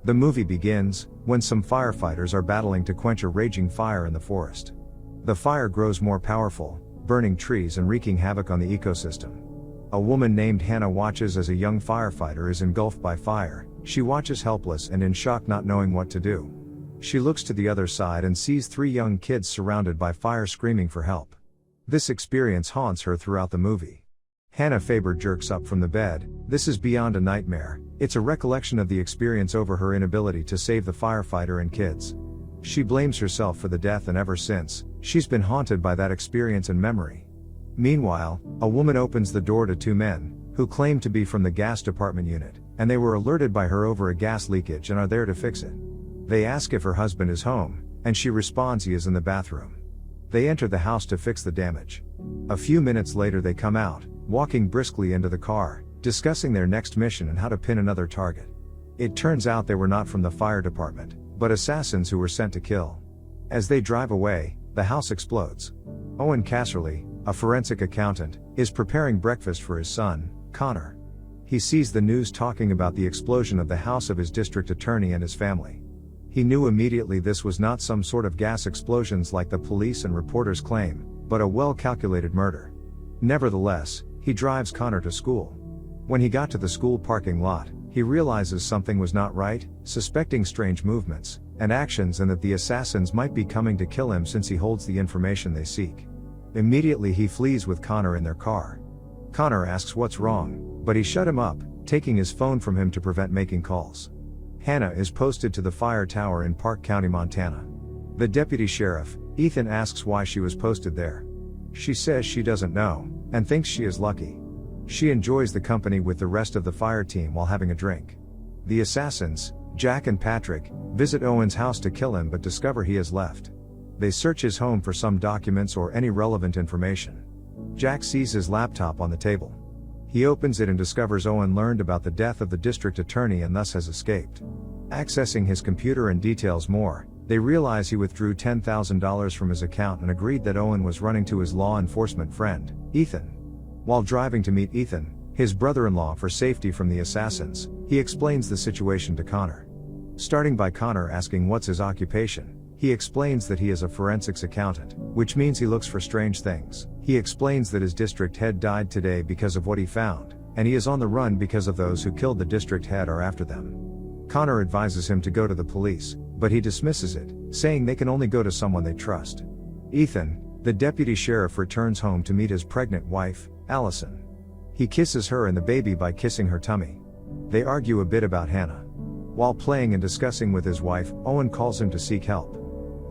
The movie begins when some firefighters are battling to quench a raging fire in the forest. The fire grows more powerful, burning trees and wreaking havoc on the ecosystem. A woman named Hannah watches as a young firefighter is engulfed by fire. She watches helpless and in shock, not knowing what to do. She looks to the other side and sees 3 young kids surrounded by fire screaming for help. This experience haunts her throughout the movie. Hannah Faber jerks up from the bed. This is beyond a nightmare, it's a recollection of the experience over her inability to save the firefighter and kids. She blames herself for the death, and ever since, she's been haunted by that experience and memory. Meanwhile, a woman opens the door to 2 men, who claim to be from the gas department unit, and they were alerted by her over a gas leakage and are there to fix it. They ask if her husband is home, and she responds he is in the bathroom. They enter the house to fix the damage. A few minutes later they come out, walking briskly into the car, discussing their next mission and how to pin another target. It turns out they were not from the fire department, but assassins who were sent to kill. As they drive away, the house explodes. Owen Casserly, a forensic accountant, is preparing breakfast for his son, Connor. He sees the news talking about the explosion of the house of his district attorney and his family. He knew immediately this was not some sort of gas explosions like the police and reporters claim, but a well-calculated murder. Nevertheless, he drives Connor to school. When he got to the school parking lot, he realizes something was not right, suspecting strange movements and actions and that the assassins might be coming to kill him since he holds the information they seek. Immediately he flees with Connor in their car. Connor asks what's wrong, but he shut him up, taking his phone from him to prevent making calls. Hannah is posted to the fire tower in Park County, Montana. The deputy sheriff, Ethan, asks why she was posted there. She says she doesn't know, and thinks she is lucky. She enjoys the company with the rest of the fire team while having a drink. The assassins, Jack and Patrick, visit Owen's house to kill him but discover he has left. They search his home for some documents or any relevant information. Jack sees his laptop on the table. He opens it and discovers Owen learned about the death of the district attorney and thus has escaped. Accessing his computer and details more, they realize he withdrew $10,000 from his account and agreed that Owen was running to his law enforcement friend, Ethan. While driving to meet Ethan, his brother-in-law, for safety from the assassins, he explains the situation to Connor. Starting by Connor asking what's his occupation, he explains that he is a forensics accountant, which means he looks for strange things. He explains that his district head died today because of what he found, and he is on the run because of those who killed the district head are after them. Connor advises him to go to the police, but he dismisses it, saying they can only go to someone they trust. Ethan, the deputy sheriff, returns home to meet his pregnant wife, Allison. He kisses her and the baby by kissing her tummy. They argue a bit about Hannah. While playing and discussing with his wife, Owen calls him to seek help.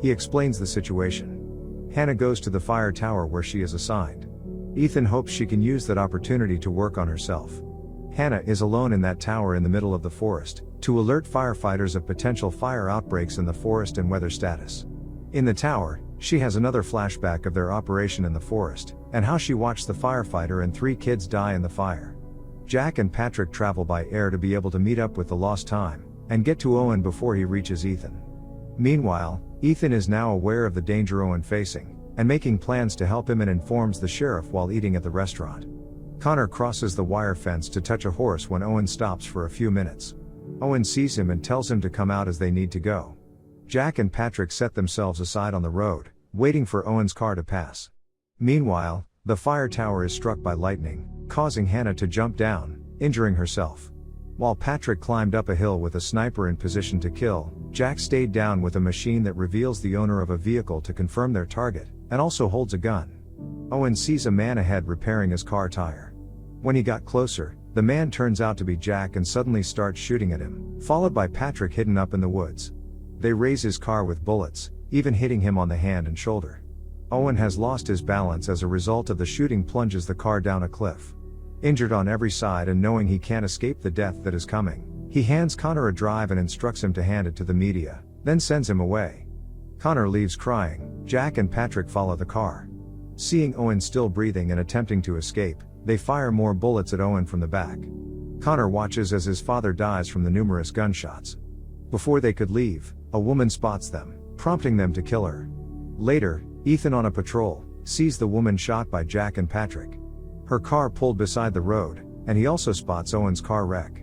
He explains the situation. Hannah goes to the fire tower where she is assigned. Ethan hopes she can use that opportunity to work on herself. Hannah is alone in that tower in the middle of the forest, to alert firefighters of potential fire outbreaks in the forest and weather status. In the tower, she has another flashback of their operation in the forest, and how she watched the firefighter and 3 kids die in the fire. Jack and Patrick travel by air to be able to meet up with the lost time, and get to Owen before he reaches Ethan. Meanwhile, Ethan is now aware of the danger Owen facing, and making plans to help him, and informs the sheriff while eating at the restaurant. Connor crosses the wire fence to touch a horse when Owen stops for a few minutes. Owen sees him and tells him to come out as they need to go. Jack and Patrick set themselves aside on the road, waiting for Owen's car to pass. Meanwhile, the fire tower is struck by lightning, causing Hannah to jump down, injuring herself. While Patrick climbed up a hill with a sniper in position to kill, Jack stayed down with a machine that reveals the owner of a vehicle to confirm their target, and also holds a gun. Owen sees a man ahead repairing his car tire. When he got closer, the man turns out to be Jack and suddenly starts shooting at him, followed by Patrick hidden up in the woods. They raze his car with bullets, even hitting him on the hand and shoulder. Owen has lost his balance as a result of the shooting, plunges the car down a cliff. Injured on every side and knowing he can't escape the death that is coming, he hands Connor a drive and instructs him to hand it to the media, then sends him away. Connor leaves crying. Jack and Patrick follow the car. Seeing Owen still breathing and attempting to escape, they fire more bullets at Owen from the back. Connor watches as his father dies from the numerous gunshots. Before they could leave, a woman spots them, prompting them to kill her. Later, Ethan, on a patrol, sees the woman shot by Jack and Patrick. Her car pulled beside the road, and he also spots Owen's car wreck.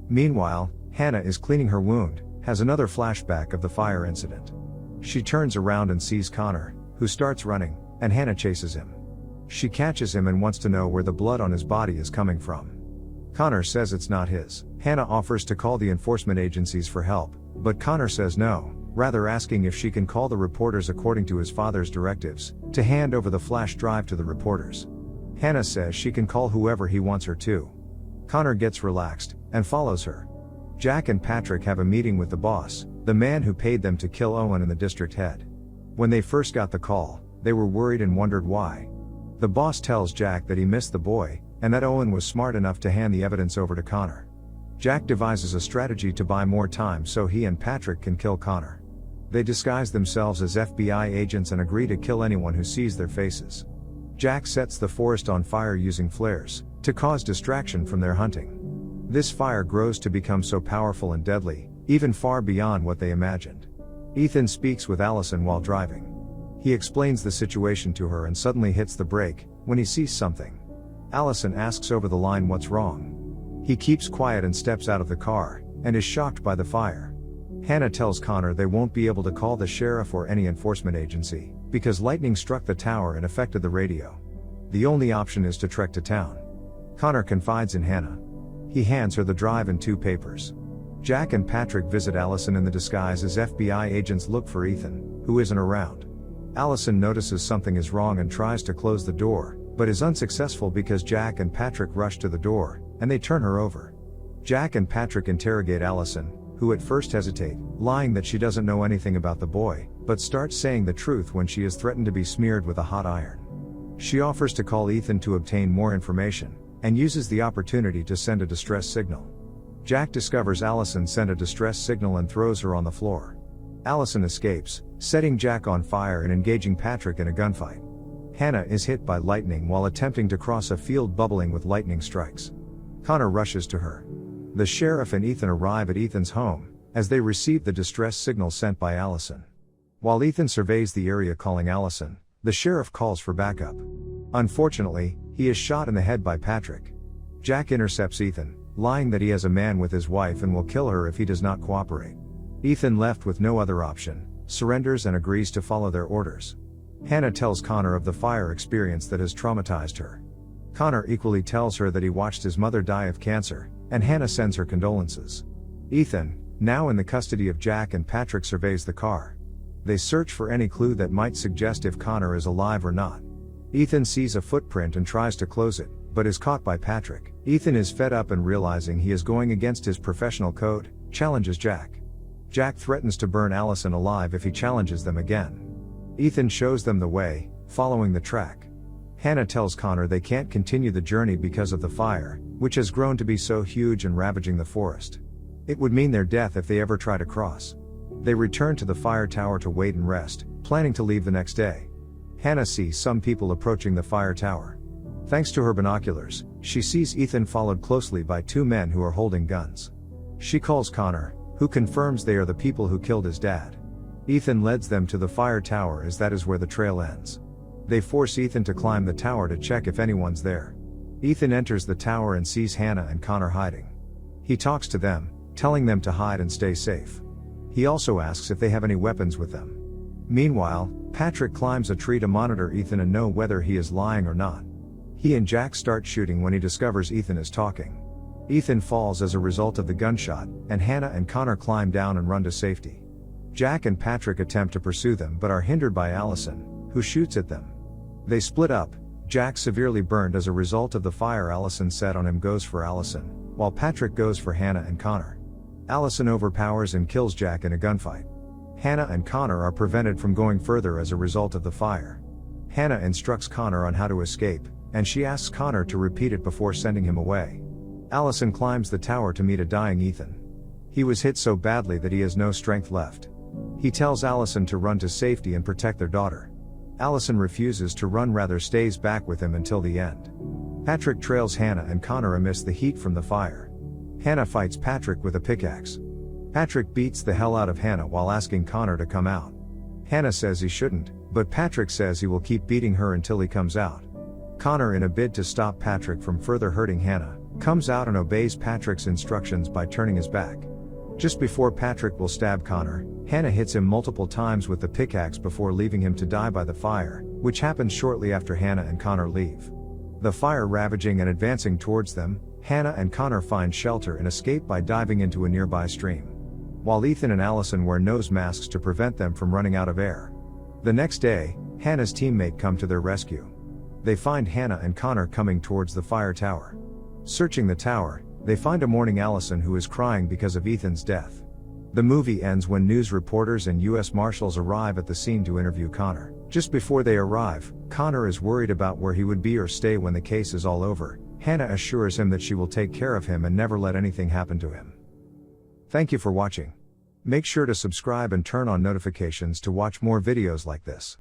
Meanwhile, Hannah is cleaning her wound, has another flashback of the fire incident. She turns around and sees Connor, who starts running, and Hannah chases him. She catches him and wants to know where the blood on his body is coming from. Connor says it's not his. Hannah offers to call the enforcement agencies for help, but Connor says no, rather asking if she can call the reporters according to his father's directives, to hand over the flash drive to the reporters. Hannah says she can call whoever he wants her to. Connor gets relaxed, and follows her. Jack and Patrick have a meeting with the boss, the man who paid them to kill Owen and the district head. When they first got the call, they were worried and wondered why. The boss tells Jack that he missed the boy, and that Owen was smart enough to hand the evidence over to Connor. Jack devises a strategy to buy more time so he and Patrick can kill Connor. They disguise themselves as FBI agents and agree to kill anyone who sees their faces. Jack sets the forest on fire using flares, to cause distraction from their hunting. This fire grows to become so powerful and deadly, even far beyond what they imagined. Ethan speaks with Allison while driving. He explains the situation to her and suddenly hits the brake, when he sees something. Allison asks over the line what's wrong. He keeps quiet and steps out of the car, and is shocked by the fire. Hannah tells Connor they won't be able to call the sheriff or any enforcement agency, because lightning struck the tower and affected the radio. The only option is to trek to town. Connor confides in Hannah. He hands her the drive and 2 papers. Jack and Patrick visit Allison in the disguise as FBI agents look for Ethan, who isn't around. Allison notices something is wrong and tries to close the door, but is unsuccessful because Jack and Patrick rush to the door, and they turn her over. Jack and Patrick interrogate Allison, who at first hesitate, lying that she doesn't know anything about the boy, but starts saying the truth when she is threatened to be smeared with a hot iron. She offers to call Ethan to obtain more information, and uses the opportunity to send a distress signal. Jack discovers Allison sent a distress signal and throws her on the floor. Allison escapes, setting Jack on fire and engaging Patrick in a gunfight. Hannah is hit by lightning while attempting to cross a field bubbling with lightning strikes. Connor rushes to her. The sheriff and Ethan arrive at Ethan's home, as they receive the distress signal sent by Allison. While Ethan surveys the area calling Allison, the sheriff calls for backup. Unfortunately, he is shot in the head by Patrick. Jack intercepts Ethan, lying that he has a man with his wife and will kill her if he does not cooperate. Ethan, left with no other option, surrenders and agrees to follow their orders. Hannah tells Connor of the fire experience that has traumatized her. Connor equally tells her that he watched his mother die of cancer, and Hannah sends her condolences. Ethan, now in the custody of Jack and Patrick, surveys the car. They search for any clue that might suggest if Connor is alive or not. Ethan sees a footprint and tries to close it, but is caught by Patrick. Ethan is fed up and, realizing he is going against his professional code, challenges Jack. Jack threatens to burn Allison alive if he challenges them again. Ethan shows them the way, following the track. Hannah tells Connor they can't continue the journey because of the fire, which has grown to be so huge and ravaging the forest. It would mean their death if they ever try to cross. They return to the fire tower to wait and rest, planning to leave the next day. Hannah sees some people approaching the fire tower. Thanks to her binoculars, she sees Ethan followed closely by 2 men who are holding guns. She calls Connor, who confirms they are the people who killed his dad. Ethan leads them to the fire tower, as that is where the trail ends. They force Ethan to climb the tower to check if anyone's there. Ethan enters the tower and sees Hannah and Connor hiding. He talks to them, telling them to hide and stay safe. He also asks if they have any weapons with them. Meanwhile, Patrick climbs a tree to monitor Ethan and know whether he is lying or not. He and Jack start shooting when he discovers Ethan is talking. Ethan falls as a result of the gunshot, and Hannah and Connor climb down and run to safety. Jack and Patrick attempt to pursue them but are hindered by Allison, who shoots at them. They split up. Jack, severely burned as a result of the fire Allison set on him, goes for Allison, while Patrick goes for Hannah and Connor. Allison overpowers and kills Jack in a gunfight. Hannah and Connor are prevented from going further as a result of the fire. Hannah instructs Connor on how to escape, and she asks Connor to repeat it before sending him away. Allison climbs the tower to meet a dying Ethan. He was hit so badly that he has no strength left. He tells Allison to run to safety and protect their daughter. Allison refuses to run, rather stays back with him until the end. Patrick trails Hannah and Connor amidst the heat from the fire. Hannah fights Patrick with a pickaxe. Patrick beats the hell out of Hannah while asking Connor to come out. Hannah says he shouldn't, but Patrick says he will keep beating her until he comes out. Connor, in a bid to stop Patrick from further hurting Hannah, comes out and obeys Patrick's instructions by turning his back. Just before Patrick will stab Connor, Hannah hits him multiple times with the pickaxe before leaving him to die by the fire, which happens shortly after Hannah and Connor leave. The fire ravaging and advancing towards them, Hannah and Connor find shelter and escape by diving into a nearby stream. While Ethan and Allison wear nose masks to prevent them from running out of air. The next day, Hannah's teammate come to their rescue. They find Hannah and Connor coming towards the fire tower. Searching the tower, they find a mourning Allison who is crying because of Ethan's death. The movie ends when news reporters and U.S. Marshals arrive at the scene to interview Connor. Just before they arrive, Connor is worried about where he would be or stay when the case is all over. Hannah assures him that she will take care of him and never let anything happen to him. Thank you for watching. Make sure to subscribe and turn on notifications to watch more videos like this.